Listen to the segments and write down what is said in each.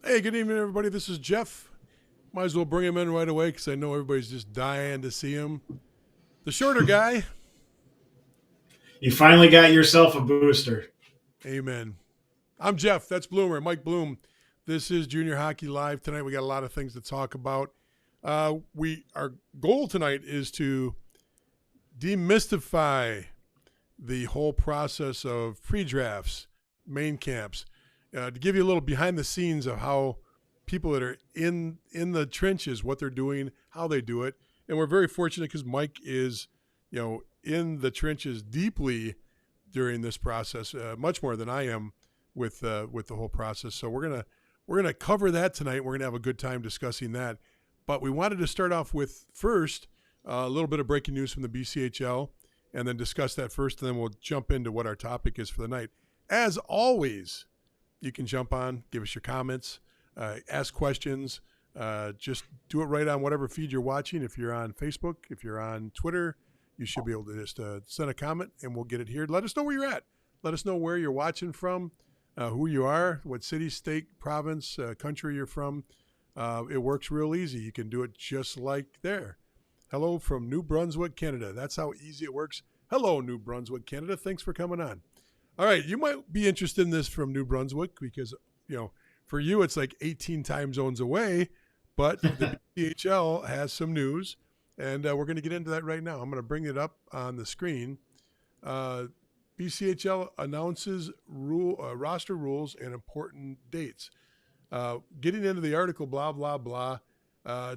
Hey, good evening, everybody. This is Jeff. Might as well bring him in right away because I know everybody's just dying to see him. The shorter guy. You finally got yourself a booster. Amen. I'm Jeff. That's Bloomer, Mike Bloom. This is Junior Hockey Live. Tonight we got a lot of things to talk about. Our goal tonight is to demystify the whole process of pre-drafts, main camps, to give you a little behind the scenes of how people that are in the trenches, what they're doing, how they do it. And we're very fortunate because Mike is, in the trenches deeply during this process, much more than I am with the whole process. So we're gonna cover that tonight. We're gonna have a good time discussing that. But we wanted to start off with first a little bit of breaking news from the BCHL, and then discuss that first, and then we'll jump into what our topic is for the night. As always, you can jump on, give us your comments, ask questions. Just do it right on whatever feed you're watching. If you're on Facebook, if you're on Twitter, you should be able to just send a comment, and we'll get it here. Let us know where you're at. Let us know where you're watching from, who you are, what city, state, province, country you're from. It works real easy. You can do it just like there. Hello from New Brunswick, Canada. That's how easy it works. Hello, New Brunswick, Canada. Thanks for coming on. All right, you might be interested in this from New Brunswick because, for you it's like 18 time zones away, but the BHL has some news, and we're going to get into that right now. I'm going to bring it up on the screen. BCHL announces roster rules and important dates. Getting into the article, blah, blah, blah.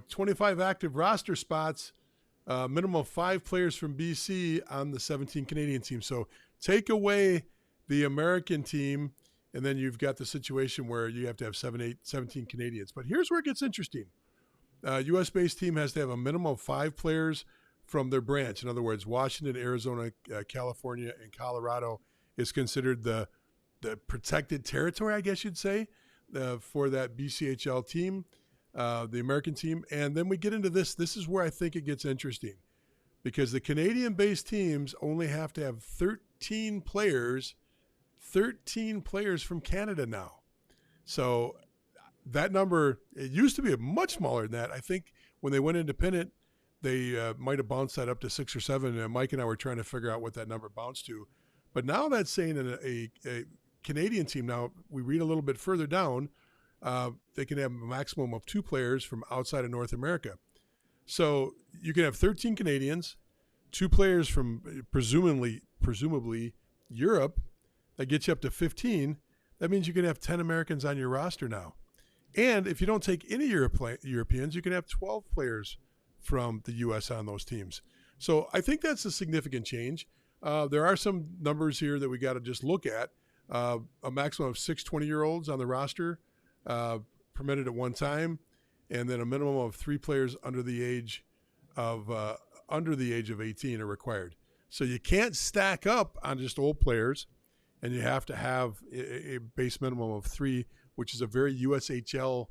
25 active roster spots, minimum of 5 players from BC on the 17 Canadian team. So take away the American team, and then you've got the situation where you have to have 17 Canadians. But here's where it gets interesting. U.S.-based team has to have a minimum of 5 players from their branch. In other words, Washington, Arizona, California, and Colorado is considered the protected territory, I guess you'd say, for that BCHL team. The American team. And then we get into this. This is where I think it gets interesting, because the Canadian-based teams only have to have 13 players from Canada now. So that number, it used to be much smaller than that. I think when they went independent, they might have bounced that up to 6 or 7. And Mike and I were trying to figure out what that number bounced to. But now that's saying a Canadian team, now we read a little bit further down, they can have a maximum of 2 players from outside of North America. So you can have 13 Canadians, 2 players from presumably Europe. That gets you up to 15. That means you can have 10 Americans on your roster now. And if you don't take any Europeans, you can have 12 players from the U.S. on those teams. So I think that's a significant change. There are some numbers here that we got to just look at. A maximum of 6 20-year-olds on the roster, permitted at one time, and then a minimum of 3 players under the age of 18 are required. So you can't stack up on just old players, and you have to have a base minimum of 3, which is a very USHL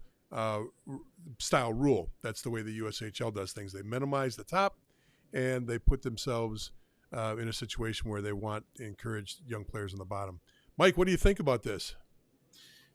style rule. That's the way the USHL does things. They minimize the top, and they put themselves in a situation where they want to encourage young players on the bottom. Mike, what do you think about this?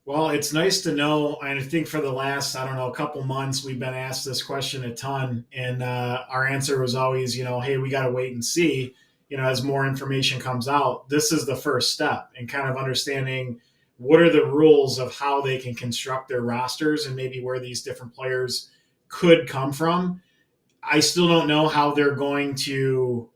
Well, it's nice to know. And I think for the last, I don't know, a couple months, we've been asked this question a ton. And our answer was always, hey, we got to wait and see, as more information comes out. This is the first step in kind of understanding what are the rules of how they can construct their rosters and maybe where these different players could come from. I still don't know how they're going to,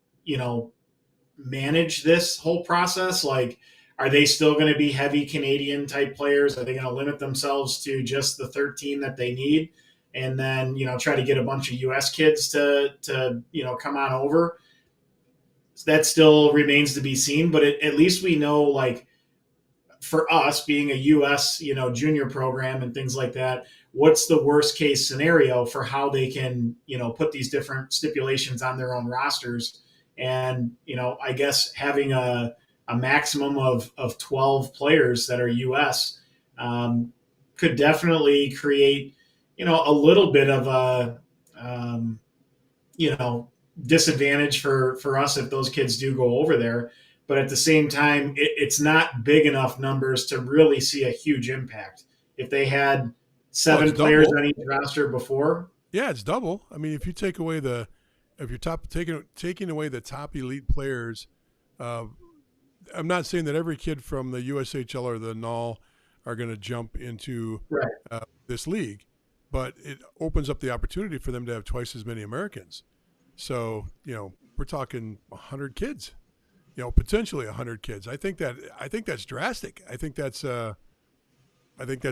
manage this whole process. Like, are they still going to be heavy Canadian type players? Are they going to limit themselves to just the 13 that they need, and then try to get a bunch of U.S. kids to come on over? That still remains to be seen. But at least we know, like, for us being a U.S. junior program and things like that, what's the worst case scenario for how they can put these different stipulations on their own rosters? And I guess having a maximum of 12 players that are U.S. Could definitely create, a little bit of a, disadvantage for us if those kids do go over there. But at the same time, it's not big enough numbers to really see a huge impact. If they had 7 it's players double. on each roster before. Yeah, it's double. I mean, if you take away if you're taking away the top elite players, uh, I'm not saying that every kid from the USHL or the NAL are going to jump into Right. this league, but it opens up the opportunity for them to have twice as many Americans. So, we're talking 100 kids, potentially 100 kids. I think that's drastic. I think that's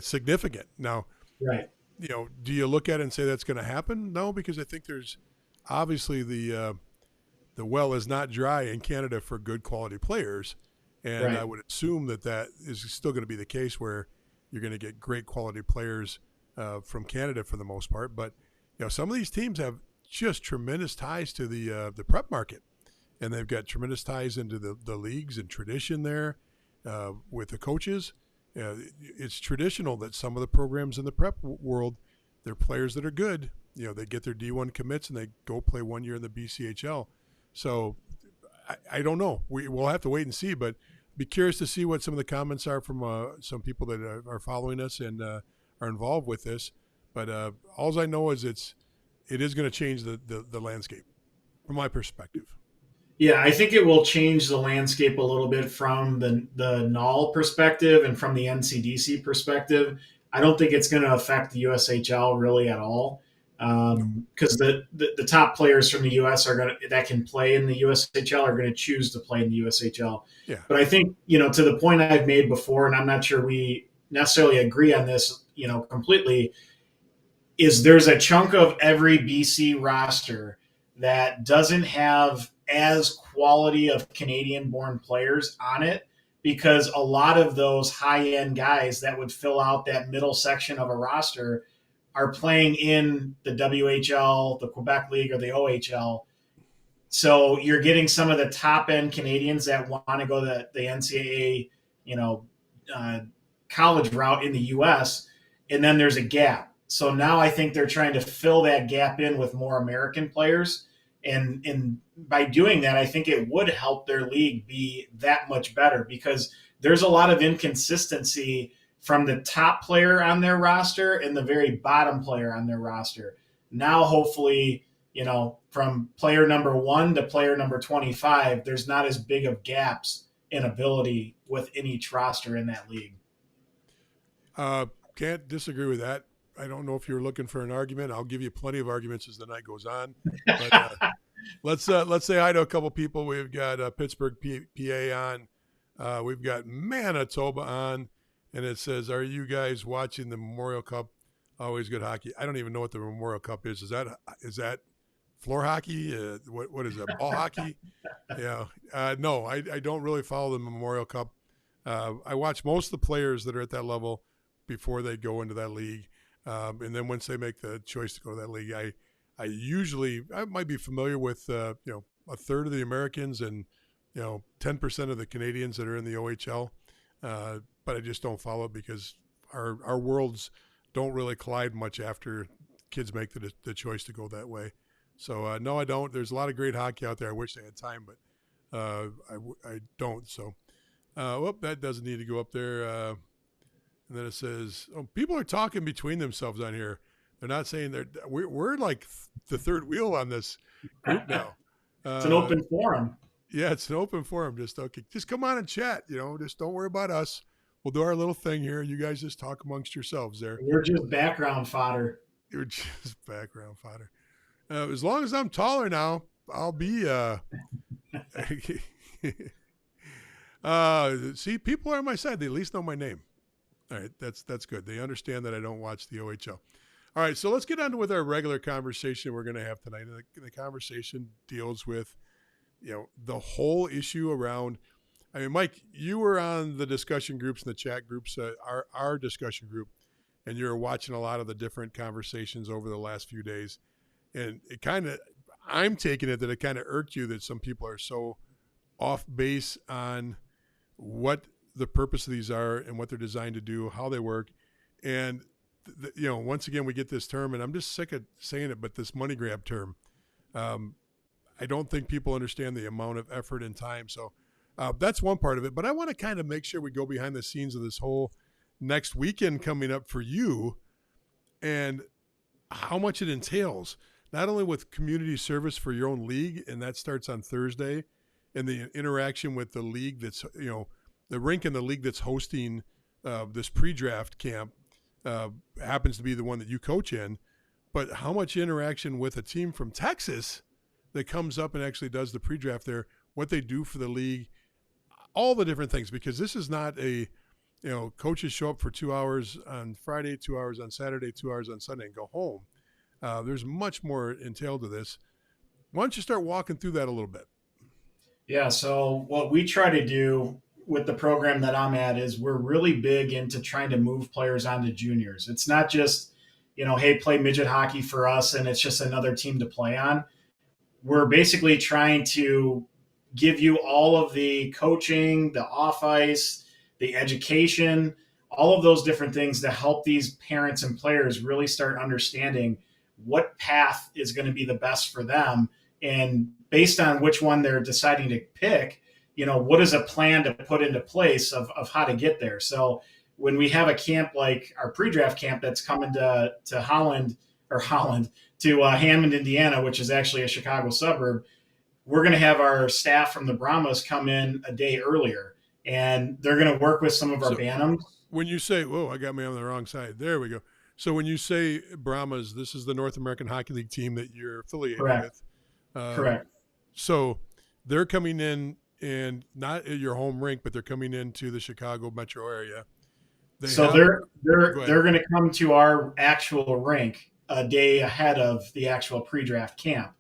significant. Now, Right. do you look at it and say that's going to happen? No, because I think there's obviously the well is not dry in Canada for good quality players, and Right. I would assume that is still going to be the case where you're going to get great quality players from Canada for the most part. But some of these teams have just tremendous ties to the prep market, and they've got tremendous ties into the leagues and tradition there with the coaches. It's traditional that some of the programs in the prep world, they're players that are good. They get their D1 commits and they go play 1 year in the BCHL. So I don't know. We'll have to wait and see, but be curious to see what some of the comments are from some people that are following us and are involved with this. But all I know is it is going to change the landscape from my perspective. Yeah, I think it will change the landscape a little bit from the NAL perspective and from the NCDC perspective. I don't think it's going to affect the USHL really at all, because the top players from the US that can play in the USHL are going to choose to play in the USHL. Yeah. But I think to the point I've made before, and I'm not sure we necessarily agree on this completely, is there's a chunk of every BC roster that doesn't have as quality of Canadian-born players on it, because a lot of those high-end guys that would fill out that middle section of a roster are playing in the WHL, the Quebec League, or the OHL. So you're getting some of the top-end Canadians that want to go the NCAA, college route in the U.S., and then there's a gap. So now I think they're trying to fill that gap in with more American players. And by doing that, I think it would help their league be that much better, because there's a lot of inconsistency from the top player on their roster and the very bottom player on their roster. Now, hopefully, from player number 1 to player number 25, there's not as big of gaps in ability within each roster in that league. Can't disagree with that. I don't know if you're looking for an argument. I'll give you plenty of arguments as the night goes on. But let's say hi to a couple people. We've got Pittsburgh, PA on. We've got Manitoba on, and it says, "Are you guys watching the Memorial Cup? Always good hockey." I don't even know what the Memorial Cup is. Is that floor hockey? What is that? Ball hockey? Yeah. No, I don't really follow the Memorial Cup. I watch most of the players that are at that level before they go into that league. And then once they make the choice to go to that league, I might be familiar with a third of the Americans and 10% of the Canadians that are in the OHL, but I just don't follow it because our worlds don't really collide much after kids make the choice to go that way. So no, I don't. There's a lot of great hockey out there. I wish they had time, but I don't. So that doesn't need to go up there. And then it says, people are talking between themselves on here. They're not saying we're like the third wheel on this group now. It's an open forum. Yeah, it's an open forum. Just come on and chat. Just don't worry about us. We'll do our little thing here. You guys just talk amongst yourselves there. We're just background fodder. You're just background fodder. As long as I'm taller now, I'll be. See, people are on my side. They at least know my name. All right, that's good. They understand that I don't watch the OHL. All right, so let's get on with our regular conversation we're going to have tonight. The conversation deals with, the whole issue around. I mean, Mike, you were on the discussion groups and the chat groups, our discussion group, and you were watching a lot of the different conversations over the last few days. And I'm taking it that it kind of irked you that some people are so off base on what the purpose of these are and what they're designed to do, how they work. And, once again, we get this term, and I'm just sick of saying it, but this money grab term, I don't think people understand the amount of effort and time. So that's one part of it. But I want to kind of make sure we go behind the scenes of this whole next weekend coming up for you. and how much it entails, not only with community service for your own league, and that starts on Thursday, and the interaction with the league that's, the rink and the league that's hosting this pre-draft camp happens to be the one that you coach in, but how much interaction with a team from Texas that comes up and actually does the pre-draft there, what they do for the league, all the different things, because this is not a, coaches show up for 2 hours on Friday, 2 hours on Saturday, 2 hours on Sunday and go home. There's much more entailed to this. Why don't you start walking through that a little bit? Yeah. So what we try to do with the program that I'm at is we're really big into trying to move players onto juniors. It's not just, hey, play midget hockey for us and it's just another team to play on. We're basically trying to give you all of the coaching, the off ice, the education, all of those different things to help these parents and players really start understanding what path is going to be the best for them. And based on which one they're deciding to pick, what is a plan to put into place of how to get there. So when we have a camp like our pre-draft camp that's coming to Hammond, Indiana, which is actually a Chicago suburb, we're going to have our staff from the Brahmas come in a day earlier, and they're going to work with some of our Bantams. When you say, whoa, I got me on the wrong side. There we go. So when you say Brahmas, this is the North American Hockey League team that you're affiliated with. Correct. So they're coming in, and not at your home rink, but they're coming into the Chicago metro area. They're going to come to our actual rink a day ahead of the actual pre-draft camp.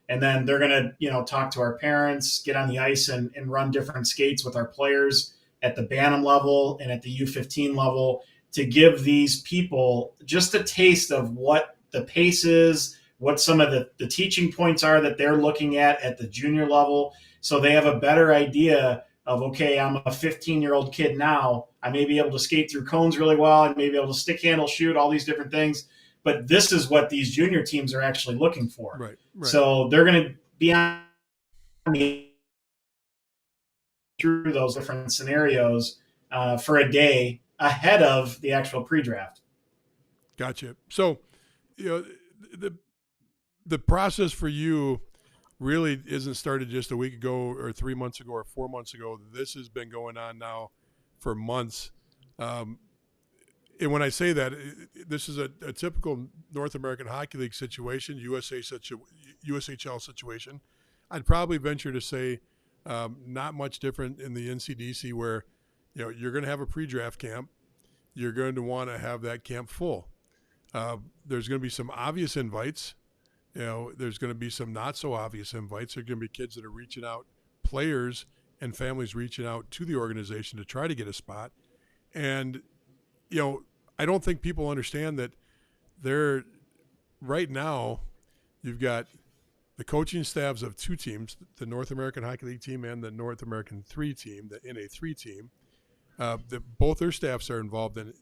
And then they're going to, talk to our parents, get on the ice and run different skates with our players at the Bantam level and at the U15 level to give these people just a taste of what the pace is, what some of the teaching points are that they're looking at the junior level. So they have a better idea of, okay, I'm a 15-year-old kid now. I may be able to skate through cones really well. I may be able to stick handle, shoot, all these different things. But this is what these junior teams are actually looking for. Right. So they're going to be on through those different scenarios for a day ahead of the actual pre-draft. Gotcha. So, the process for you really isn't started just a week ago or 3 months ago or 4 months ago. This has been going on now for months. And when I say that, this is a typical North American Hockey League situation, USHL situation. I'd probably venture to say not much different in the NCDC, where you're going to have a pre-draft camp. You're going to want to have that camp full. There's going to be some obvious invites. There's going to be some not so obvious invites. There are going to be kids that are reaching out, players and families reaching out to the organization to try to get a spot. And I don't think people understand that right now, you've got the coaching staffs of two teams, the North American Hockey League team and the North American 3 team, the NA3 team. Both their staffs are involved in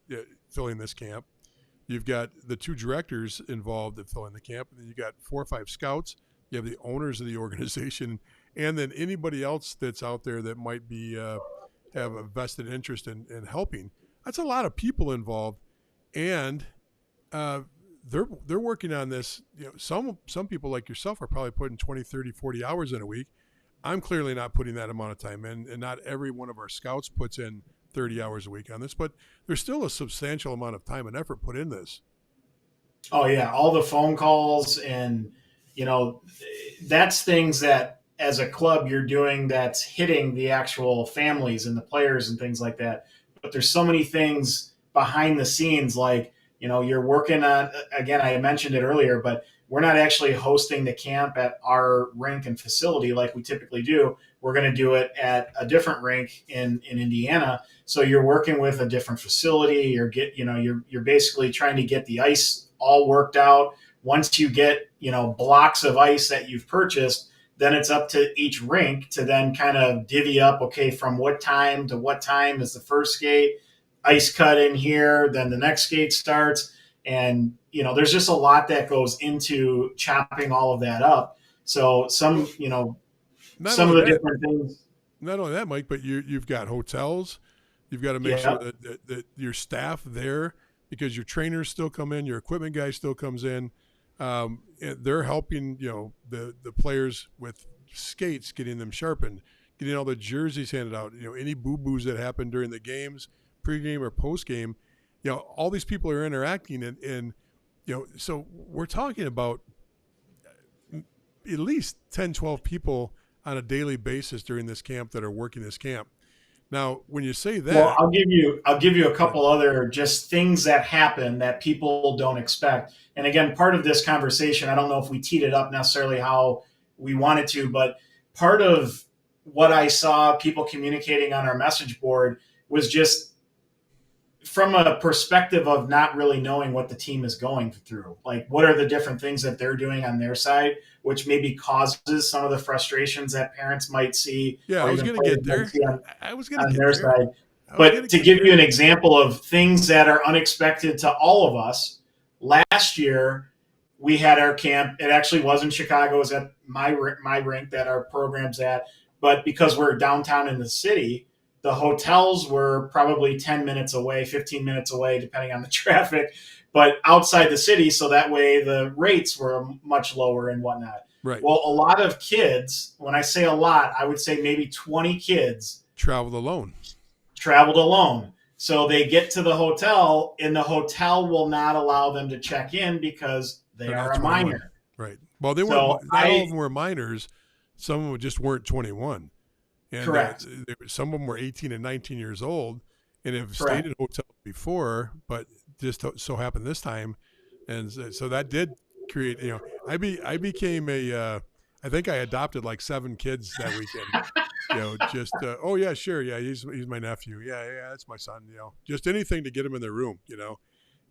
filling this camp. You've got the 2 directors involved in filling the camp, and then you got 4 or 5 scouts. You have the owners of the organization, and then anybody else that's out there that might be have a vested interest in helping. That's a lot of people involved, and they're working on this. Some people like yourself are probably putting 20, 30, 40 hours in a week. I'm clearly not putting that amount of time in, and not every one of our scouts puts in 30 hours a week on this, but there's still a substantial amount of time and effort put in this. Oh yeah. All the phone calls and, that's things that as a club you're doing that's hitting the actual families and the players and things like that. But there's so many things behind the scenes, like, you're working on, again, I mentioned it earlier, but we're not actually hosting the camp at our rink and facility like we typically do. We're going to do it at a different rink in Indiana. So you're working with a different facility. You're basically trying to get the ice all worked out. Once you get, blocks of ice that you've purchased, then it's up to each rink to then kind of divvy up, okay, from what time to what time is the first skate, ice cut in here, then the next skate starts. And, there's just a lot that goes into chopping all of that up. So some of the different things. Not only that, Mike, but you've got hotels. You've got to make sure that your staff there, because your trainers still come in, your equipment guy still comes in. And they're helping, the players with skates, getting them sharpened, getting all the jerseys handed out. Any boo-boos that happen during the games, pregame or postgame, all these people are interacting, and so we're talking about at least 10, 12 people on a daily basis during this camp that are working this camp. Now, when you say that, well, I'll give you a couple other just things that happen that people don't expect. And again, part of this conversation, I don't know if we teed it up necessarily how we wanted to, but part of what I saw people communicating on our message board was just from a perspective of not really knowing what the team is going through. Like, what are the different things that they're doing on their side, which maybe causes some of the frustrations that parents might see. Yeah, I was going to get there. I was going to get their there. Side. But to give you an example of things that are unexpected to all of us, last year we had our camp. It actually was in Chicago. It was at my rink that our program's at. But because we're downtown in the city, the hotels were probably 10 minutes away, 15 minutes away, depending on the traffic, but outside the city. So that way the rates were much lower and whatnot. Right. Well, a lot of kids, when I say a lot, I would say maybe 20 kids traveled alone. So they get to the hotel and the hotel will not allow them to check in because they're are a 21. Minor. Right. Well, not all of them were minors. Some of them just weren't 21. And correct. Some of them were 18 and 19 years old and have stayed in hotels before, but just so happened this time. And so that did create, I became I think I adopted like 7 kids that weekend. Oh yeah, sure. Yeah. He's my nephew. Yeah. That's my son, just anything to get them in their room,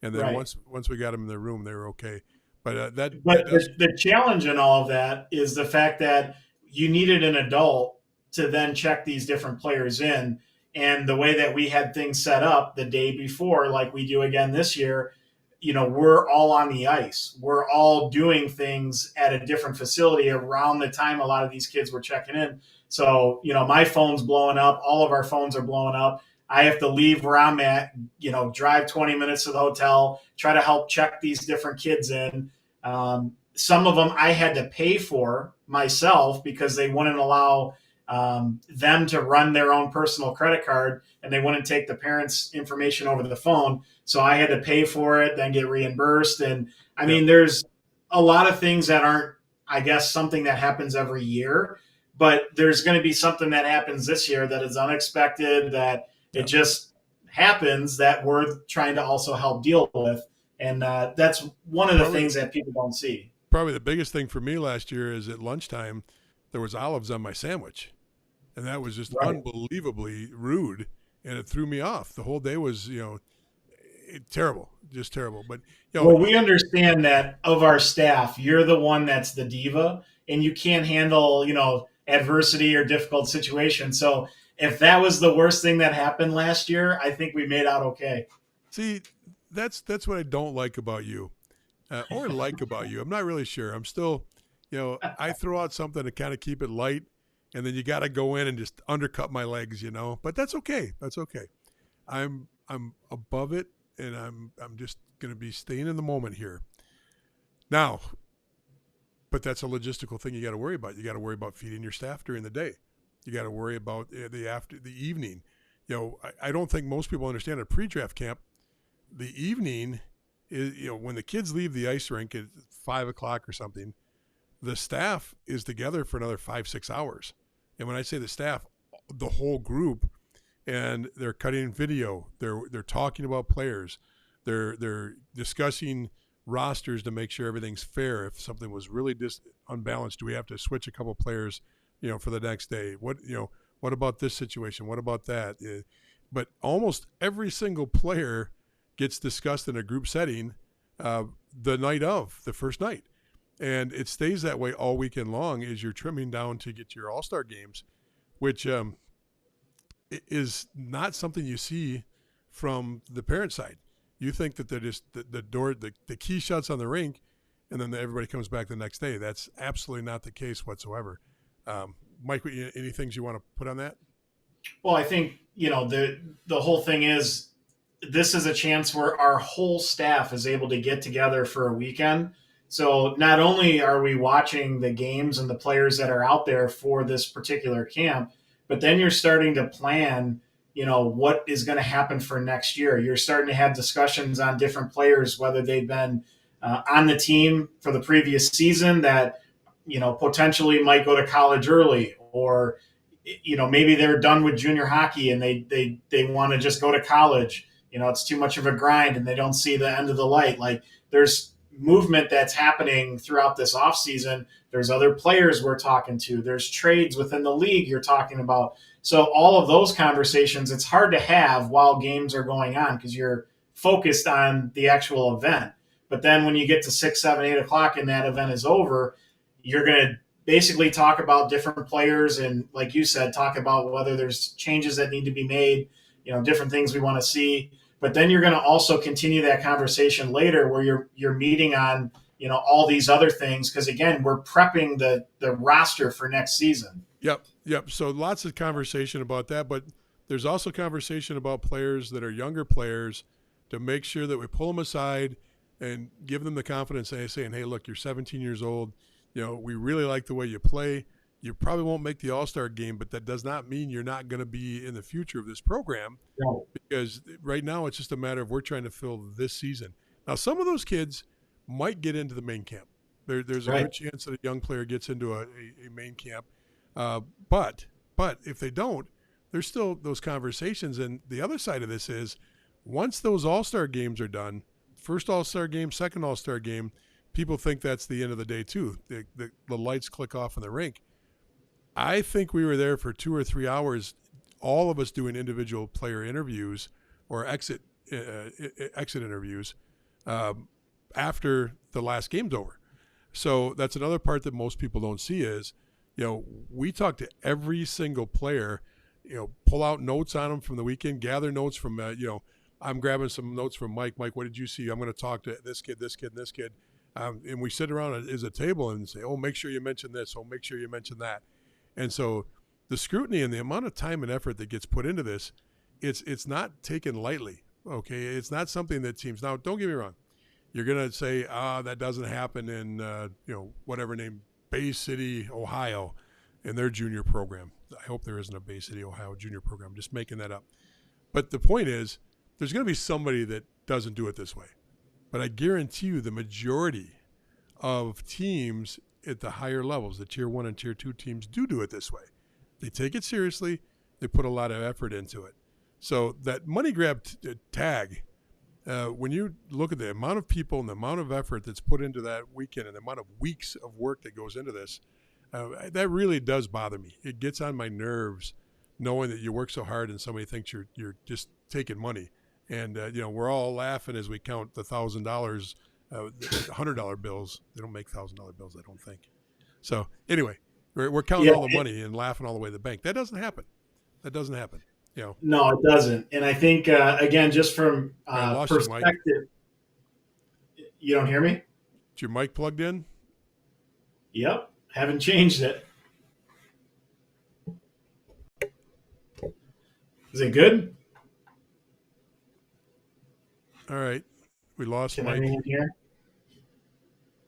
and then once we got them in their room, they were okay. But the challenge in all of that is the fact that you needed an adult to then check these different players in. And the way that we had things set up the day before, like we do again this year, we're all on the ice. We're all doing things at a different facility around the time a lot of these kids were checking in. So, my phone's blowing up. All of our phones are blowing up. I have to leave where I'm at, drive 20 minutes to the hotel, try to help check these different kids in. Some of them I had to pay for myself because they wouldn't allow them to run their own personal credit card, and they wouldn't take the parents' information over the phone. So I had to pay for it, then get reimbursed. And I mean, there's a lot of things that aren't, I guess, something that happens every year, but there's going to be something that happens this year that is unexpected, that it just happens, that we're trying to also help deal with. And that's one of the things that people don't see. Probably the biggest thing for me last year is at lunchtime, there was olives on my sandwich. And that was just unbelievably rude, and it threw me off. The whole day was, terrible, just terrible. But well, we understand that of our staff, you're the one that's the diva, and you can't handle, adversity or difficult situations. So if that was the worst thing that happened last year, I think we made out okay. See, that's what I don't like about you, or like about you. I'm not really sure. I'm still, I throw out something to kind of keep it light. And then you got to go in and just undercut my legs, But that's okay. That's okay. I'm above it, and I'm just going to be staying in the moment here. Now, but that's a logistical thing you got to worry about. You got to worry about feeding your staff during the day. You got to worry about the evening. I don't think most people understand at pre-draft camp, the evening is, when the kids leave the ice rink at 5 o'clock or something, the staff is together for another 5-6 hours. And when I say the staff, the whole group, and they're cutting video, they're talking about players, they're discussing rosters to make sure everything's fair. If something was really unbalanced, do we have to switch a couple players, for the next day? What about this situation? What about that? But almost every single player gets discussed in a group setting the night of the first night. And it stays that way all weekend long as you're trimming down to get to your all-star games, which is not something you see from the parent side. You think that they're just the key shuts on the rink, and then everybody comes back the next day. That's absolutely not the case whatsoever. Mike, any things you want to put on that? Well, I think, the whole thing is, this is a chance where our whole staff is able to get together for a weekend. So not only are we watching the games and the players that are out there for this particular camp, but then you're starting to plan, what is going to happen for next year. You're starting to have discussions on different players, whether they've been on the team for the previous season that, potentially might go to college early, or, maybe they're done with junior hockey and they want to just go to college. It's too much of a grind and they don't see the end of the light. Like, there's movement that's happening throughout this offseason. There's other players we're talking to. There's trades within the league you're talking about. So all of those conversations, it's hard to have while games are going on because you're focused on the actual event. But then when you get to 6, 7, 8 o'clock and that event is over, you're going to basically talk about different players and, like you said, talk about whether there's changes that need to be made, different things we want to see. But then you're going to also continue that conversation later where you're meeting on, all these other things. Because again, we're prepping the roster for next season. Yep. So lots of conversation about that, but there's also conversation about players that are younger players to make sure that we pull them aside and give them the confidence saying, hey, look, you're 17 years old. We really like the way you play. You probably won't make the All-Star game, but that does not mean you're not going to be in the future of this program. No. Because right now it's just a matter of we're trying to fill this season. Now, some of those kids might get into the main camp. There's a good chance that a young player gets into a main camp. But if they don't, there's still those conversations. And the other side of this is once those All-Star games are done, first All-Star game, second All-Star game, people think that's the end of the day too. The lights click off in the rink. I think we were there for 2 or 3 hours, all of us doing individual player interviews or exit interviews after the last game's over. So that's another part that most people don't see is, we talk to every single player, pull out notes on them from the weekend, gather notes from, I'm grabbing some notes from Mike. Mike, what did you see? I'm going to talk to this kid, this kid, and this kid. And we sit around as a table and say, oh, make sure you mention this. Oh, make sure you mention that. And so the scrutiny and the amount of time and effort that gets put into this, it's not taken lightly, okay? It's not something that teams – now, don't get me wrong. You're going to say, that doesn't happen in, whatever name, Bay City, Ohio, in their junior program. I hope there isn't a Bay City, Ohio junior program. I'm just making that up. But the point is there's going to be somebody that doesn't do it this way. But I guarantee you the majority of teams – at the higher levels, the tier 1 and tier 2 teams do it this way. They take it seriously. They put a lot of effort into it. So that money grab tag, when you look at the amount of people and the amount of effort that's put into that weekend and the amount of weeks of work that goes into this, that really does bother me. It gets on my nerves knowing that you work so hard and somebody thinks you're just taking money. And, we're all laughing as we count the $1,000 $100 bills. They don't make $1,000 bills, I don't think. So anyway, we're counting all the money and laughing all the way to the bank. That doesn't happen. No, it doesn't. And I think again, just from perspective, you don't hear me? Is your mic plugged in? Yep, haven't changed it. Is it good? All right, we lost Can Mike. anyone hear?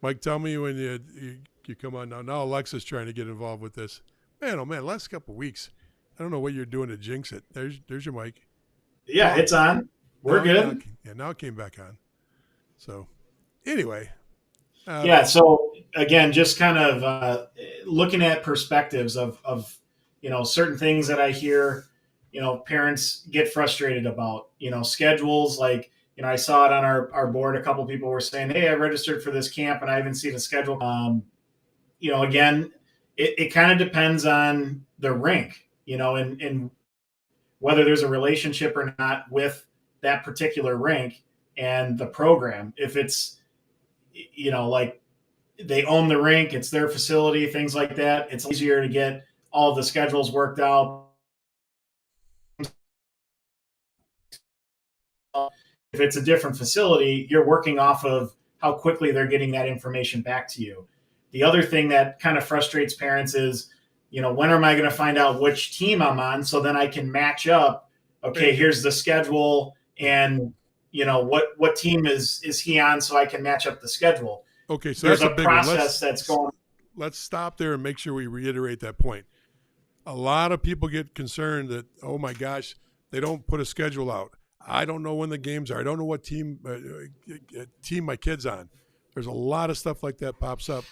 Mike, tell me when you come on now. Now Alexa's trying to get involved with this. Man, oh man, last couple of weeks, I don't know what you're doing to jinx it. There's your mic. Yeah, it's on. We're good. Now it came back on. So anyway. So again, just kind of looking at perspectives of certain things that I hear, parents get frustrated about, schedules like, I saw it on our board. A couple of people were saying, hey, I registered for this camp and I haven't seen a schedule. Again, it kind of depends on the rink, and whether there's a relationship or not with that particular rink and the program. If it's, like they own the rink, it's their facility, things like that, it's easier to get all the schedules worked out. If it's a different facility, you're working off of how quickly they're getting that information back to you. The other thing that kind of frustrates parents is, when am I going to find out which team I'm on so then I can match up, okay, here's the schedule, and what team is he on, so I can match up the schedule. Okay, so There's that's a a big one. process that's going. Let's stop there and make sure we reiterate that point. A lot of people get concerned that, oh my gosh, they don't put a schedule out. I don't know when the games are. I don't know what team my kid's on. There's a lot of stuff like that pops up.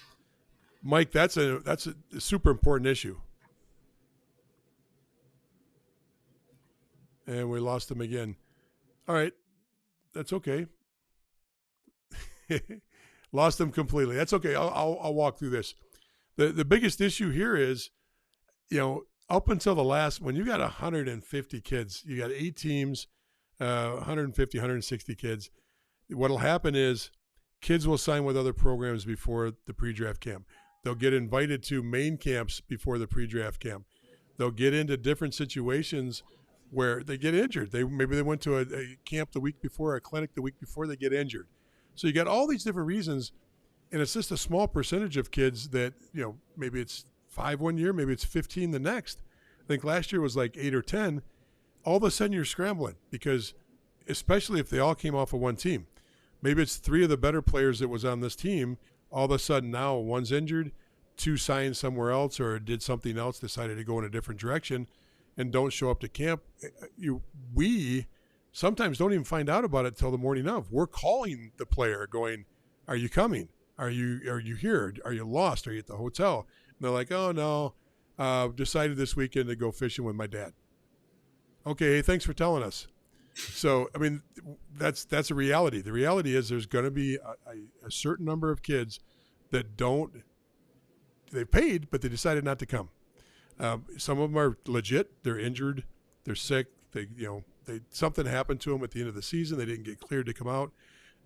Mike, that's a super important issue. And we lost him again. All right, that's okay. Lost him completely. That's okay. I'll walk through this. The biggest issue here is, up until the last, when you got 150 kids, you got 8 teams, 150, 160 kids. What'll happen is kids will sign with other programs before the pre-draft camp. They'll get invited to main camps before the pre-draft camp. They'll get into different situations where they get injured. Maybe they went to a camp the week before, a clinic the week before, they get injured. So you got all these different reasons, and it's just a small percentage of kids that, maybe it's 5 one year, maybe it's 15 the next. I think last year was like 8 or 10. All of a sudden you're scrambling because, especially if they all came off of one team, maybe it's 3 of the better players that was on this team. All of a sudden now one's injured, 2 signed somewhere else or did something else, decided to go in a different direction and don't show up to camp. We sometimes don't even find out about it till the morning of. We're calling the player going, are you coming? Are you here? Are you lost? Are you at the hotel? And they're like, oh no, decided this weekend to go fishing with my dad. Okay, thanks for telling us. So, I mean, that's a reality. The reality is there's going to be a certain number of kids that they paid, but they decided not to come. Some of them are legit. They're injured. They're sick. Something happened to them at the end of the season. They didn't get cleared to come out.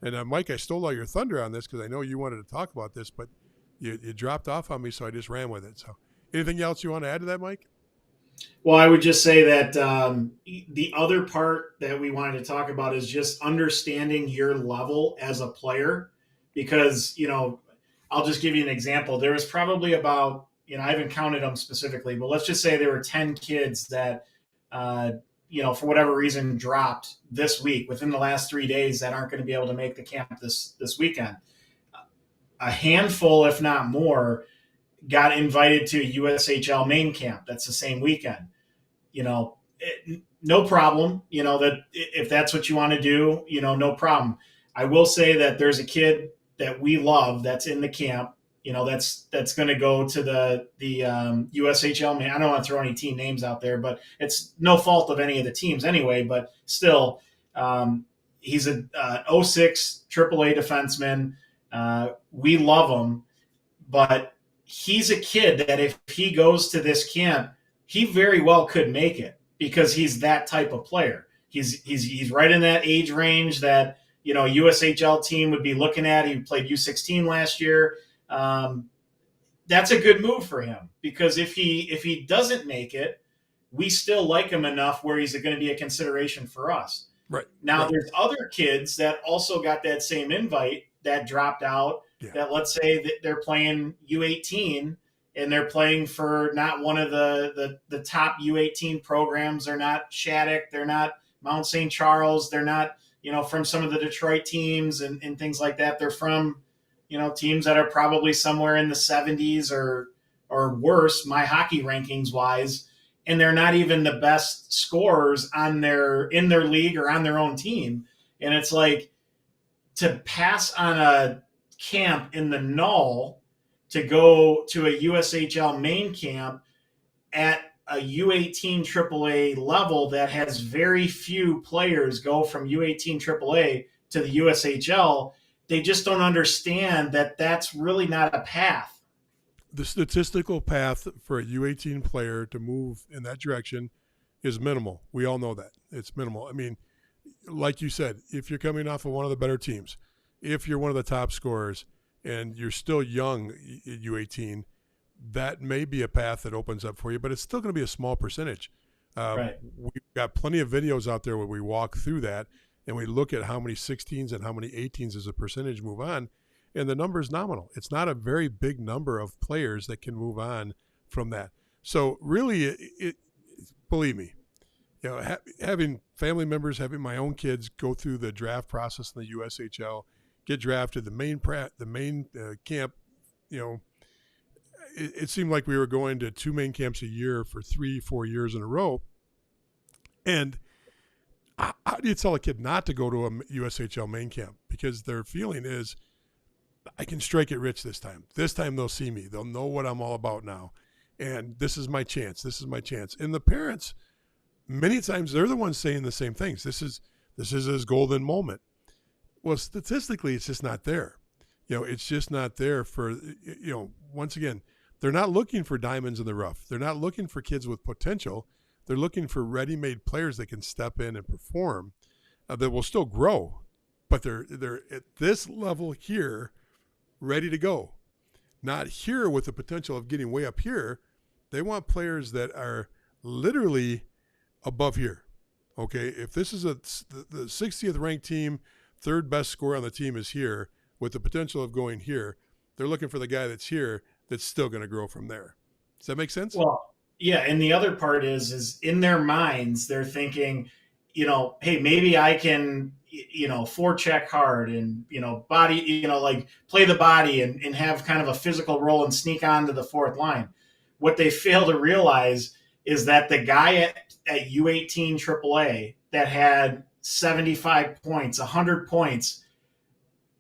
And Mike, I stole all your thunder on this because I know you wanted to talk about this, but you dropped off on me, so I just ran with it. So anything else you want to add to that, Mike? Well, I would just say that the other part that we wanted to talk about is just understanding your level as a player, because, I'll just give you an example. There was probably about, I haven't counted them specifically, but let's just say there were 10 kids that, for whatever reason dropped this week within the last 3 days that aren't going to be able to make the camp this weekend. A handful, if not more, got invited to a USHL main camp. That's the same weekend. No problem. That if that's what you want to do, no problem. I will say that there's a kid that we love that's in the camp. That's going to go to the USHL. I don't want to throw any team names out there, but it's no fault of any of the teams anyway. But still, he's a 06 AAA defenseman. We love him, but he's a kid that if he goes to this camp, he very well could make it because he's that type of player. He's right in that age range that a USHL team would be looking at. He played U16 last year. That's a good move for him because if he doesn't make it, we still like him enough where he's going to be a consideration for us. Right. Now, right. There's other kids that also got that same invite that dropped out. Yeah. That let's say that they're playing U18 and they're playing for not one of the top U18 programs. They're not Shattuck. They're not Mount St. Charles. They're not, from some of the Detroit teams and things like that. They're from, teams that are probably somewhere in the 70s or worse, my hockey rankings wise. And they're not even the best scorers in their league or on their own team. And it's like to pass on a camp in the null to go to a USHL main camp at a U18 AAA level that has very few players go from U18 AAA to the USHL. They just don't understand that that's really not a path. The statistical path for a U18 player to move in that direction is minimal. We all know that. It's minimal. I mean, like you said, if you're coming off of one of the better teams, if you're one of the top scorers and you're still young at U18, that may be a path that opens up for you, but it's still going to be a small percentage. Right. We've got plenty of videos out there where we walk through that and we look at how many 16s and how many 18s as a percentage move on, and the number is nominal. It's not a very big number of players that can move on from that. So really, believe me, having family members, having my own kids go through the draft process in the USHL, get drafted, the main camp, it seemed like we were going to 2 main camps a year for 3-4 years in a row. And how do you tell a kid not to go to a USHL main camp? Because their feeling is, I can strike it rich this time. This time they'll see me. They'll know what I'm all about now. And this is my chance. This is my chance. And the parents, many times, they're the ones saying the same things. This is his golden moment. Well, statistically, it's just not there. It's just not there for, once again, they're not looking for diamonds in the rough. They're not looking for kids with potential. They're looking for ready-made players that can step in and perform, that will still grow, but they're at this level here, ready to go. Not here with the potential of getting way up here. They want players that are literally above here. Okay, if this is the 60th ranked team, third best score on the team is here with the potential of going here, they're looking for the guy that's here that's still going to grow from there. Does that make sense? Well, yeah, and the other part is in their minds, they're thinking, hey, maybe I can, forecheck hard and, body, like play the body and have kind of a physical role and sneak onto the fourth line. What they fail to realize is that the guy at U18 AAA that had 75 points, 100 points,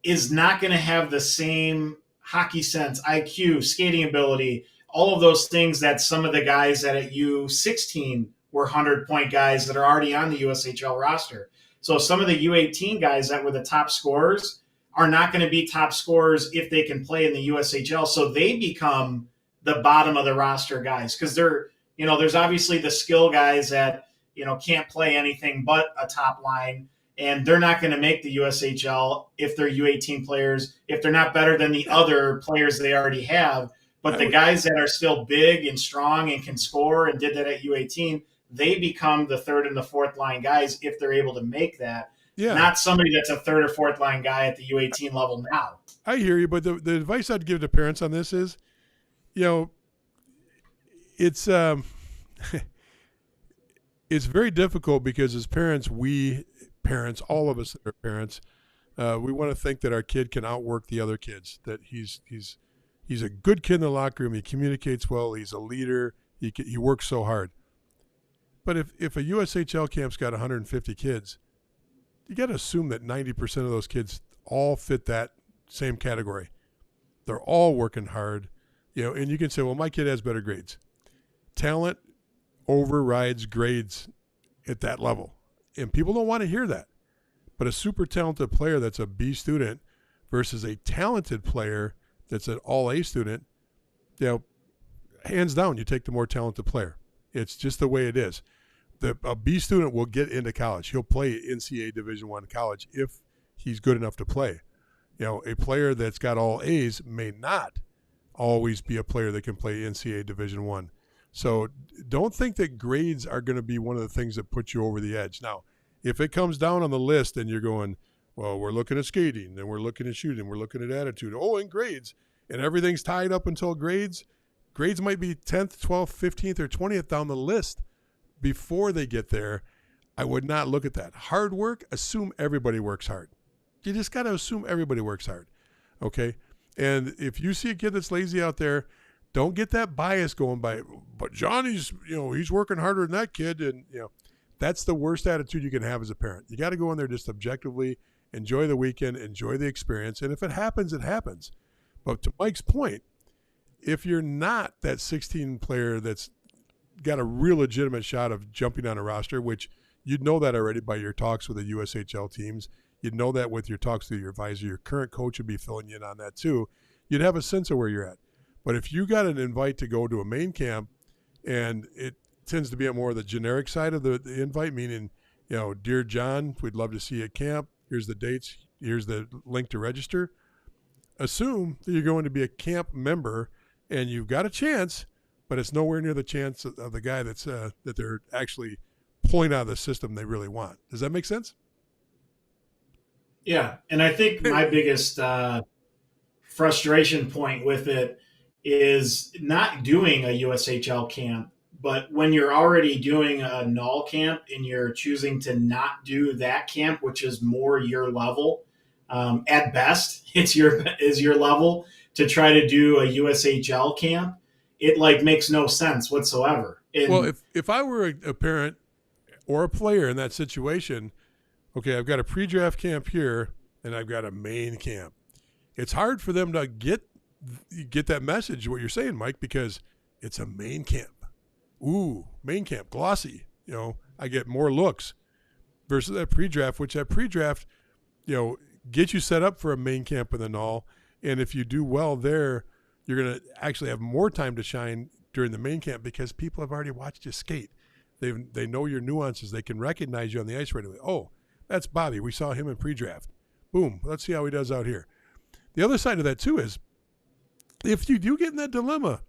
is not going to have the same hockey sense, IQ, skating ability, all of those things that some of the guys that at U16 were 100-point guys that are already on the USHL roster. So some of the U18 guys that were the top scorers are not going to be top scorers if they can play in the USHL. So they become the bottom of the roster guys because they're, there's obviously the skill guys that, can't play anything but a top line. And they're not going to make the USHL if they're U18 players, if they're not better than the other players they already have. But the guys that are still big and strong and can score and did that at U18, they become the third and the fourth line guys if they're able to make that. Yeah. Not somebody that's a third or fourth line guy at the U18 level now. I hear you, but the advice I'd give to parents on this is, it's it's very difficult because as parents, all of us that are parents, we want to think that our kid can outwork the other kids, that he's a good kid in the locker room. He communicates well. He's a leader. He works so hard. But if a USHL camp's got 150 kids, you got to assume that 90% of those kids all fit that same category. They're all working hard, and you can say, well, my kid has better grades. Talent overrides grades at that level. And people don't want to hear that. But a super talented player that's a B student versus a talented player that's an all-A student, hands down, you take the more talented player. It's just the way it is. A B student will get into college. He'll play NCAA Division I college if he's good enough to play. A player that's got all A's may not always be a player that can play NCAA Division I. So don't think that grades are going to be one of the things that put you over the edge. Now, if it comes down on the list and you're going, well, we're looking at skating and we're looking at shooting, we're looking at attitude, and grades, and everything's tied up until grades might be 10th, 12th, 15th, or 20th down the list before they get there. I would not look at that. Hard work, assume everybody works hard. You just got to assume everybody works hard, okay? And if you see a kid that's lazy out there, don't get that bias going by, but Johnny's, he's working harder than that kid. And, that's the worst attitude you can have as a parent. You got to go in there just objectively, enjoy the weekend, enjoy the experience. And if it happens, it happens. But to Mike's point, if you're not that 16 player that's got a real legitimate shot of jumping on a roster, which you'd know that already by your talks with the USHL teams, you'd know that with your talks with your advisor, your current coach would be filling you in on that too. You'd have a sense of where you're at. But if you got an invite to go to a main camp and it tends to be at more of the generic side of the invite, meaning, dear John, we'd love to see you at camp. Here's the dates. Here's the link to register. Assume that you're going to be a camp member and you've got a chance, but it's nowhere near the chance of the guy that's that they're actually pulling out of the system they really want. Does that make sense? Yeah, and I think my biggest frustration point with it is not doing a USHL camp But when you're already doing a null camp and you're choosing to not do that camp, which is more your level, at best, is your level to try to do a USHL camp. It like makes no sense whatsoever. Well, And if I were a parent or a player in that situation, okay, I've got a pre-draft camp here and I've got a main camp. It's hard for them to get that message, what you're saying, Mike, because it's a main camp. Ooh, main camp, glossy. I get more looks versus that pre-draft, which that pre-draft, get you set up for a main camp in the null. And if you do well there, you're going to actually have more time to shine during the main camp because people have already watched you skate. They know your nuances. They can recognize you on the ice right away. Oh, that's Bobby. We saw him in pre-draft. Boom. Let's see how he does out here. The other side of that, too, is if you do get in that dilemma,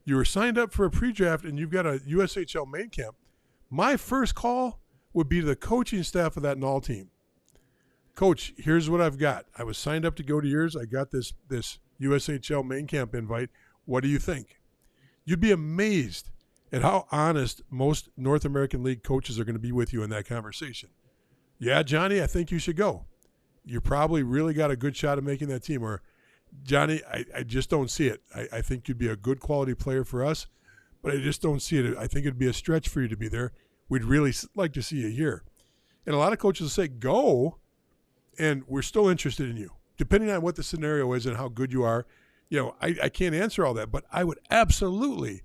you were signed up for a pre-draft and you've got a USHL main camp, my first call would be to the coaching staff of that null team. Coach, here's what I've got. I was signed up to go to yours. I got this USHL main camp invite. What do you think? You'd be amazed at how honest most North American League coaches are going to be with you in that conversation. Yeah, Johnny, I think you should go. You probably really got a good shot at making that team. Or, Johnny, I just don't see it. I think you'd be a good quality player for us, but I just don't see it. I think it'd be a stretch for you to be there. We'd really like to see you here. And a lot of coaches will say, go, and we're still interested in you. Depending on what the scenario is and how good you are, I can't answer all that, but I would absolutely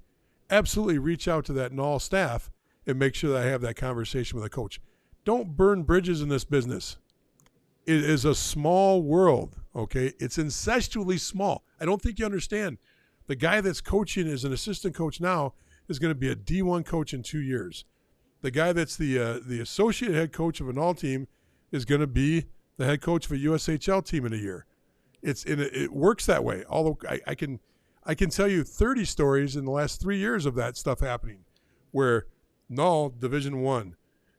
reach out to that null staff and make sure that I have that conversation with a coach. Don't burn bridges in this business. It is a small world, okay? It's incestually small. I don't think you understand. The guy that's coaching as an assistant coach now is going to be a D1 coach in 2 years. The guy that's the associate head coach of an all team is going to be the head coach of a USHL team in a year. It works that way. Although I can tell you 30 stories in the last 3 years of that stuff happening, where null Division I,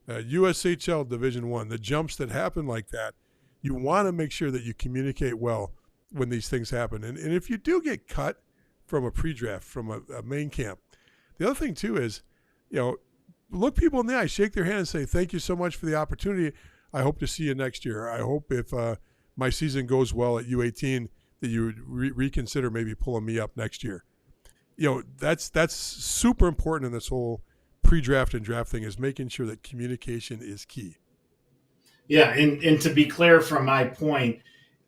USHL Division I, the jumps that happen like that. You want to make sure that you communicate well when these things happen. And if you do get cut from a pre-draft, from a main camp, the other thing too is, look people in the eye, shake their hand and say, thank you so much for the opportunity. I hope to see you next year. I hope if my season goes well at U18 that you would reconsider maybe pulling me up next year. That's super important in this whole pre-draft and draft thing, is making sure that communication is key. Yeah, and to be clear from my point,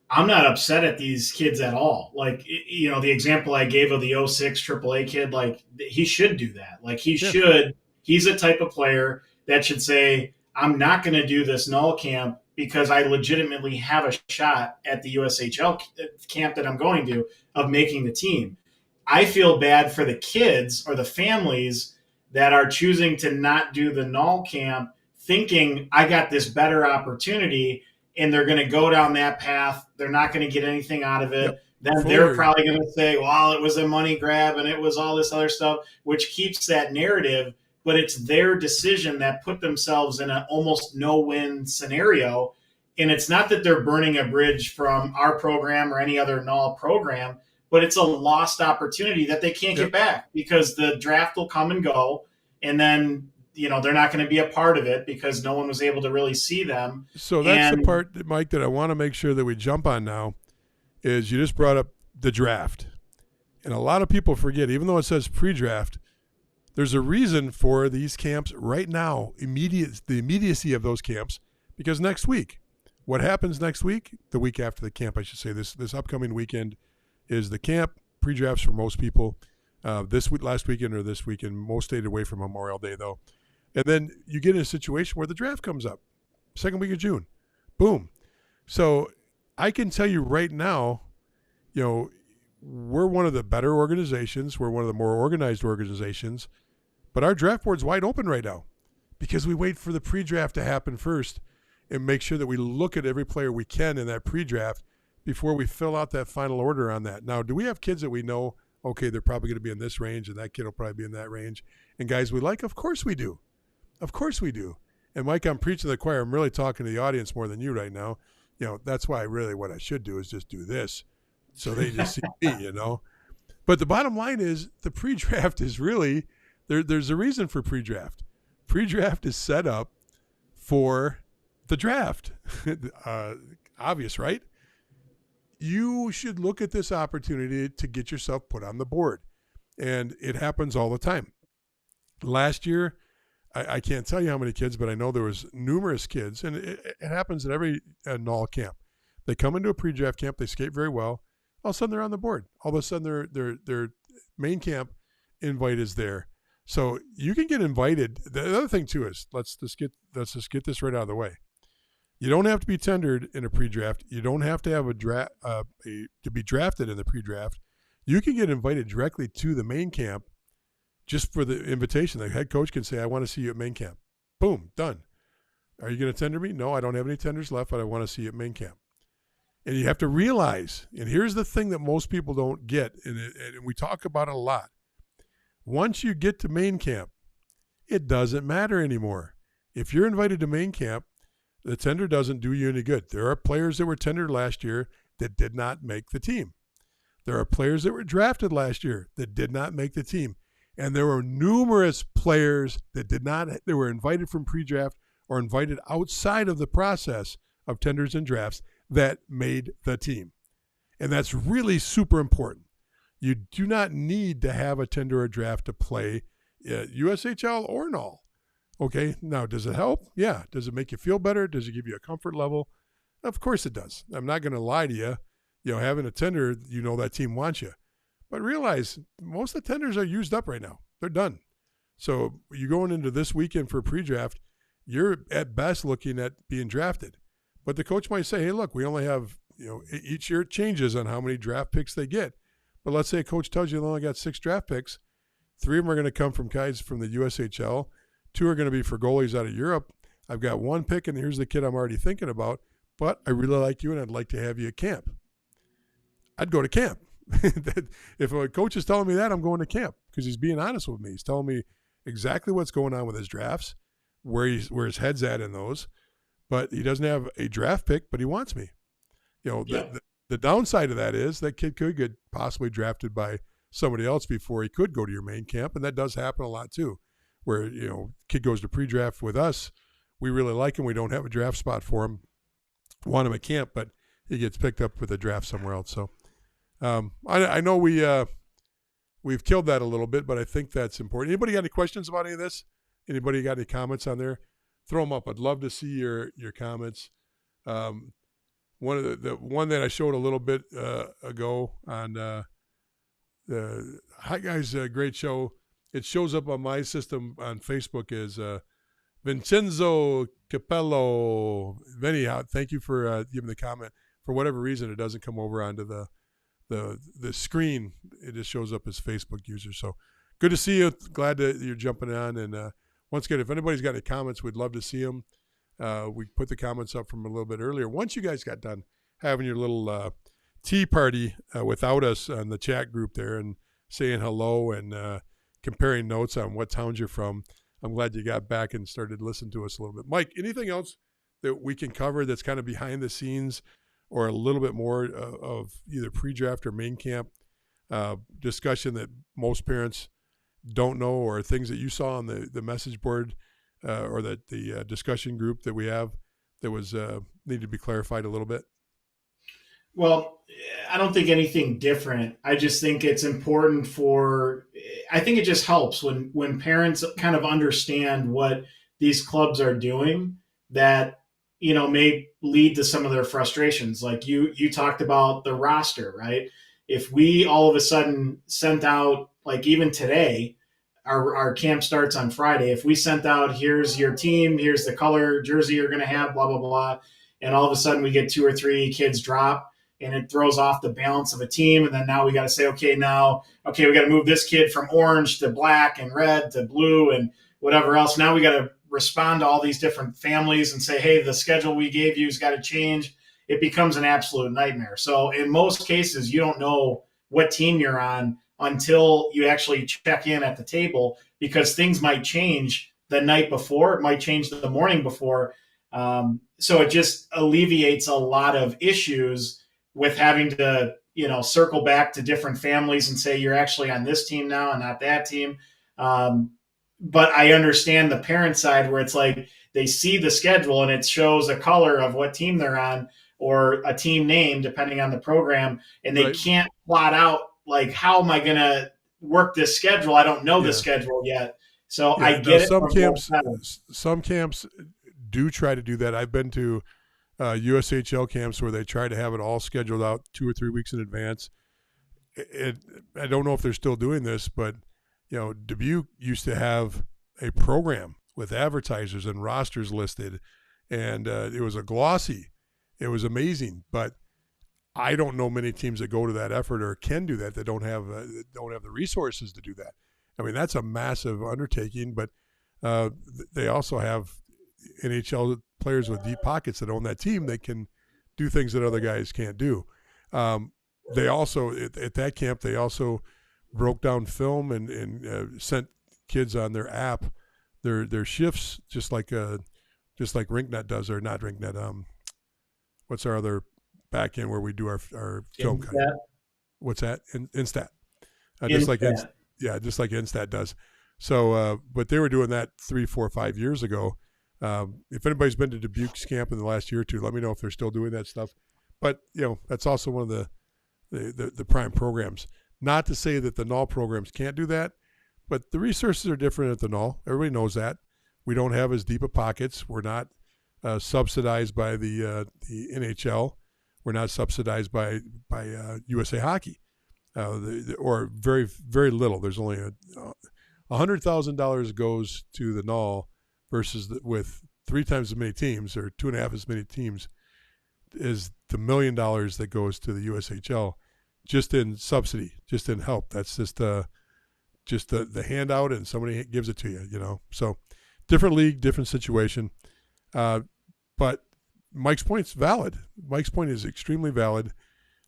I'm not upset at these kids at all. Like, the example I gave of the 06 AAA kid, like, he should do that. Like, he's a type of player that should say, I'm not going to do this null camp because I legitimately have a shot at the USHL camp that I'm going to of making the team. I feel bad for the kids or the families that are choosing to not do the null camp, thinking I got this better opportunity, and they're going to go down that path. They're not going to get anything out of it. Yep. Then they're probably going to say, well, it was a money grab and it was all this other stuff, which keeps that narrative, but it's their decision that put themselves in an almost no-win scenario. And it's not that they're burning a bridge from our program or any other null program, but it's a lost opportunity that they can't get back because the draft will come and go. And then, they're not going to be a part of it because no one was able to really see them. So that's the part, Mike, that I want to make sure that we jump on now, is you just brought up the draft. And a lot of people forget, even though it says pre-draft, there's a reason for these camps right now, the immediacy of those camps, because next week, what happens next week? The week after the camp, I should say, this upcoming weekend is the camp, pre-drafts for most people. Last weekend or this weekend, most stayed away from Memorial Day, though. And then you get in a situation where the draft comes up, second week of June. Boom. So I can tell you right now, we're one of the better organizations. We're one of the more organized organizations. But our draft board's wide open right now because we wait for the pre-draft to happen first and make sure that we look at every player we can in that pre-draft before we fill out that final order on that. Now, do we have kids that we know, okay, they're probably going to be in this range and that kid will probably be in that range, and guys we like? Of course we do. Of course we do. And Mike, I'm preaching to the choir. I'm really talking to the audience more than you right now. That's why really what I should do is just do this so they just see me, But the bottom line is the pre-draft is really There's a reason for pre-draft. Pre-draft is set up for the draft. Obvious, right? You should look at this opportunity to get yourself put on the board. And it happens all the time. Last year, I can't tell you how many kids, but I know there was numerous kids, and it happens at every NOL camp. They come into a pre-draft camp, they skate very well. All of a sudden, they're on the board. All of a sudden, their main camp invite is there. So you can get invited. The other thing too is let's just get this right out of the way. You don't have to be tendered in a pre-draft. You don't have to have to be drafted in the pre-draft. You can get invited directly to the main camp just for the invitation. The head coach can say, "I want to see you at main camp." Boom, done. Are you going to tender me? No, I don't have any tenders left, but I want to see you at main camp. And you have to realize, and here's the thing that most people don't get, and we talk about it a lot. Once you get to main camp, it doesn't matter anymore. If you're invited to main camp, the tender doesn't do you any good. There are players that were tendered last year that did not make the team. There are players that were drafted last year that did not make the team. And there were numerous players that they were invited from pre-draft or invited outside of the process of tenders and drafts that made the team. And that's really super important. You do not need to have a tender or draft to play USHL or NOL. Okay, now does it help? Yeah. Does it make you feel better? Does it give you a comfort level? Of course it does. I'm not going to lie to you. Having a tender, that team wants you. But realize most of the tenders are used up right now. They're done. So you going into this weekend for a pre-draft, you're at best looking at being drafted. But the coach might say, hey, look, we only have, each year it changes on how many draft picks they get. But let's say a coach tells you they only got 6 draft picks. 3 of them are going to come from guys from the USHL. 2 are going to be for goalies out of Europe. I've got 1 pick, and here's the kid I'm already thinking about. But I really like you, and I'd like to have you at camp. I'd go to camp. If a coach is telling me that, I'm going to camp because he's being honest with me. He's telling me exactly what's going on with his drafts, where his head's at in those. But he doesn't have a draft pick, but he wants me. The downside of that is that kid could get possibly drafted by somebody else before he could go to your main camp, and that does happen a lot too, where kid goes to pre-draft with us. We really like him. We don't have a draft spot for him. Want him at camp, but he gets picked up with a draft somewhere else. So I know we've killed that a little bit, but I think that's important. Anybody got any questions about any of this? Anybody got any comments on there? Throw them up. I'd love to see your comments. One of the one that I showed a little bit ago on the Hi Guys, great show. It shows up on my system on Facebook as Vincenzo Capello. Vinny, thank you for giving the comment. For whatever reason, it doesn't come over onto the screen. It just shows up as Facebook user. So good to see you. Glad that you're jumping on. And once again, if anybody's got any comments, we'd love to see them. We put the comments up from a little bit earlier. Once you guys got done having your little tea party without us on the chat group there and saying hello and comparing notes on what towns you're from, I'm glad you got back and started listening to us a little bit. Mike, anything else that we can cover that's kind of behind the scenes or a little bit more of either pre-draft or main camp discussion that most parents don't know, or things that you saw on the message board or the discussion group that we have that was needed to be clarified a little bit? Well, I don't think anything different. I just think it's important I think it just helps when parents kind of understand what these clubs are doing that, may lead to some of their frustrations. Like you talked about the roster, right? If we all of a sudden sent out, like even today, our camp starts on Friday. If we sent out, here's your team, here's the color jersey you're going to have, blah, blah, blah. And all of a sudden we get 2 or 3 kids drop and it throws off the balance of a team. And then now we got to say, we got to move this kid from orange to black and red to blue and whatever else. Now we got to respond to all these different families and say, hey, the schedule we gave you has got to change. It becomes an absolute nightmare. So in most cases, you don't know what team you're on until you actually check in at the table, because things might change the night before. It might change the morning before. So it just alleviates a lot of issues with having to, circle back to different families and say, you're actually on this team now and not that team. But I understand the parent side where it's like they see the schedule and it shows a color of what team they're on or a team name depending on the program, and they Right. can't plot out like how am I going to work this schedule? I don't know the Yeah. schedule yet. So Yeah. I Now get it from both some camps do try to do that. I've been to USHL camps where they try to have it all scheduled out 2 or 3 weeks in advance. I don't know if they're still doing this, but Dubuque used to have a program with advertisers and rosters listed, and it was a glossy. It was amazing, but I don't know many teams that go to that effort or can do that don't have the resources to do that. I mean, that's a massive undertaking, but they also have NHL players with deep pockets that own that team. They can do things that other guys can't do. They also at that camp they also broke down film and sent kids on their app their shifts just like RinkNet does, or not RinkNet. What's our other back end where we do our film cutting? What's that? Instat. Just like Instat does. So, but they were doing that 3, 4, 5 years ago. If anybody's been to Dubuque's camp in the last year or two, let me know if they're still doing that stuff. But that's also one of the prime programs. Not to say that the Null programs can't do that, but the resources are different at the Null. Everybody knows that. We don't have as deep of pockets. We're not subsidized by the NHL. We're not subsidized by USA Hockey, or very, very little. There's only $100,000 goes to the Null versus with 3 times as many teams or 2.5 as many teams is the $1 million that goes to the USHL just in subsidy, just in help. That's just the handout, and somebody gives it to you, So different league, different situation. But Mike's point's valid. Mike's point is extremely valid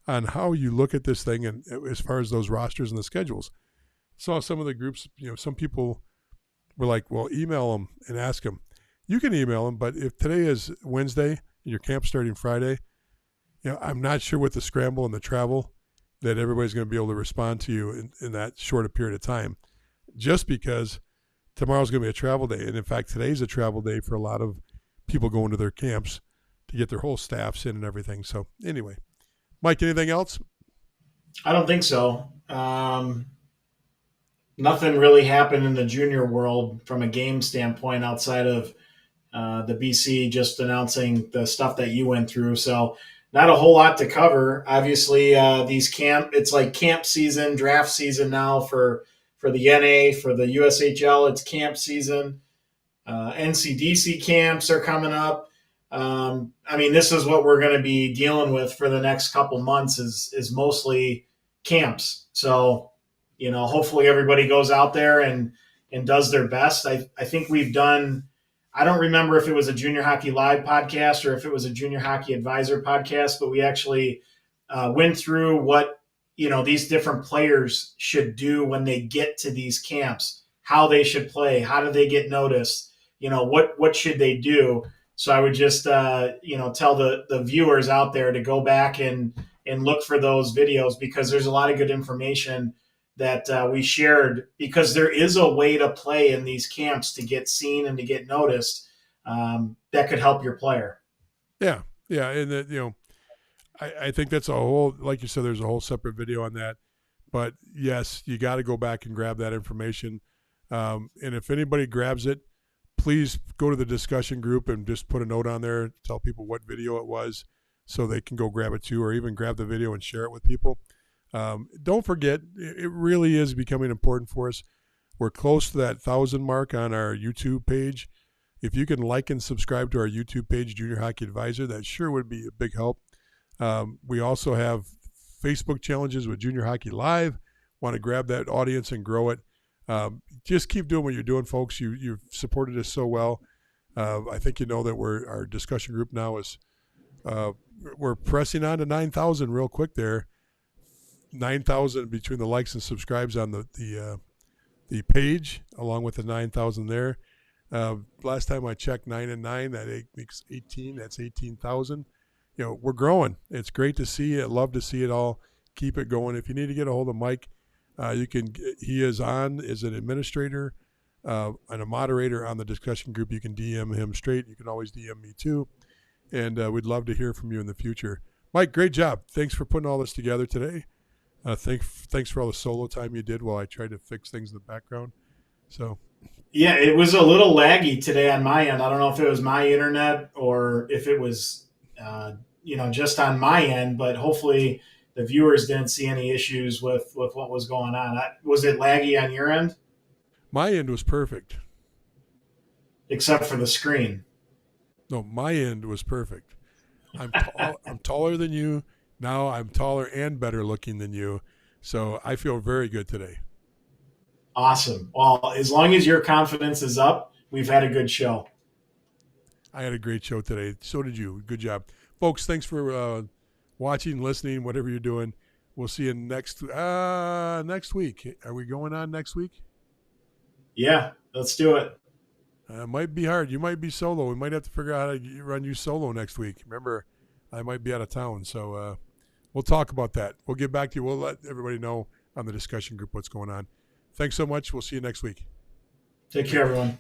on how you look at this thing, and as far as those rosters and the schedules. Saw some of the groups, some people were like, well, email them and ask them. You can email them, but if today is Wednesday and your camp's starting Friday, I'm not sure with the scramble and the travel that everybody's going to be able to respond to you in that short a period of time, just because tomorrow's going to be a travel day. And in fact, today's a travel day for a lot of people going to their camps to get their whole staffs in and everything. So anyway, Mike, anything else? I don't think so. Nothing really happened in the junior world from a game standpoint outside of the BC just announcing the stuff that you went through. So not a whole lot to cover. Obviously, it's like camp season, draft season now for the NA, for the USHL. It's camp season. NCDC camps are coming up. This is what we're going to be dealing with for the next couple months is mostly camps. So, hopefully everybody goes out there and does their best. I think we've done, I don't remember if it was a Junior Hockey Live podcast or if it was a Junior Hockey Advisor podcast, but we actually went through what, these different players should do when they get to these camps, how they should play, how do they get noticed, what should they do. So I would just, tell the viewers out there to go back and look for those videos, because there's a lot of good information that we shared, because there is a way to play in these camps to get seen and to get noticed that could help your player. Yeah. Yeah. And I think that's a whole, like you said, there's a whole separate video on that. But yes, you got to go back and grab that information. And if anybody grabs it, please go to the discussion group and just put a note on there, tell people what video it was so they can go grab it too, or even grab the video and share it with people. Don't forget, it really is becoming important for us. We're close to that 1,000 mark on our YouTube page. If you can like and subscribe to our YouTube page, Junior Hockey Advisor, that sure would be a big help. We also have Facebook challenges with Junior Hockey Live. Want to grab that audience and grow it. Just keep doing what you're doing, folks. You've supported us so well. I think you know that our discussion group now is we're pressing on to 9,000 real quick there. 9,000 between the likes and subscribes on the page, along with the 9,000 there. Last time I checked, 9 and 9, that makes 18. That's 18,000. We're growing. It's great to see it. Love to see it all. Keep it going. If you need to get a hold of Mike, He is on as an administrator and a moderator on the discussion group. You can DM him straight. You can always DM me too. And we'd love to hear from you in the future. Mike, great job. Thanks for putting all this together today. Thanks for all the solo time you did while I tried to fix things in the background. So, yeah, it was a little laggy today on my end. I don't know if it was my internet or if it was, just on my end, but hopefully the viewers didn't see any issues with what was going on. Was it laggy on your end? my end was perfect. Except for the screen. No, my end was perfect. I'm taller than you. Now I'm taller and better looking than you. So I feel very good today. Awesome. Well, as long as your confidence is up, we've had a good show. I had a great show today. So did you. Good job. Folks, thanks for watching, listening, whatever you're doing. We'll see you next week. Are we going on next week? Yeah, let's do it. It might be hard. You might be solo. We might have to figure out how to run you solo next week. Remember, I might be out of town. So we'll talk about that. We'll get back to you. We'll let everybody know on the discussion group what's going on. Thanks so much. We'll see you next week. Take care, everyone.